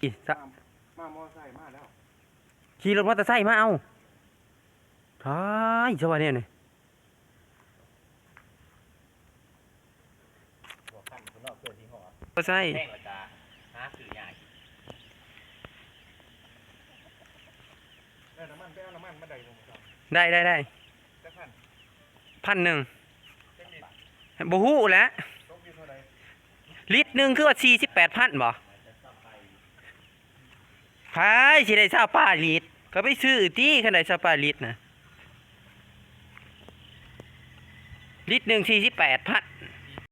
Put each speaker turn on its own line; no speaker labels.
อีสะ
มามอไซค์มาแล้ว
ขี่รถมอเตอร์ไซค์มาเอาท้ายสวัสดีเนี่ย
หัวขั้นคนนอกเกิดที่หอ
มอเตอร์ไซค์
แท่งละกาหาสื่อใหญ่
ได้น้ำมันไปเอาน้ำมันมาได้บ่ครับ
ได้
จักพัน
1,000
จักนิด
บ่ฮู้แหล้ว
ตกอยู่เท่าใด
ลิตรหนึงคือว่า48,000บ่พายสิได้20ป้าลิตรก็ไปซื้อติคันได้20ป้าลิตรน่ะลิตรหนึง48,000